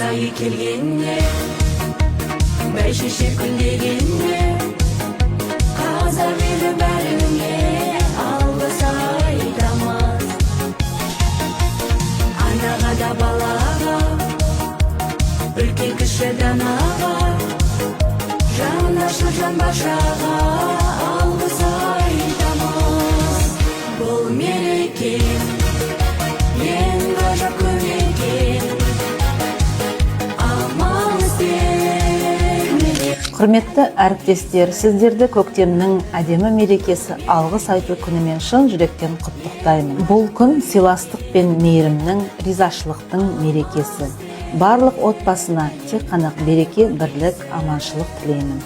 айы келгенде, бәйшешек гүлдегенде, қазақ елі бәріңе алғыс айтамыз. Анаға да балаға, үлкен кіші данаға, жанашыр жан башаға алғыс айтамыз. Бұл мереке ең ғажап күн екен, аман іздер. Құрметті әріптестер, сіздерді көктемнің әдемі мерекесі алғыс айту күнімен шын жүректен құттықтаймын. Бұл күн сыйластық пен мейірімнің, ризашылықтың мерекесі. Барлық отбасына тек қана береке, бірлік, аманшылық тілеймін.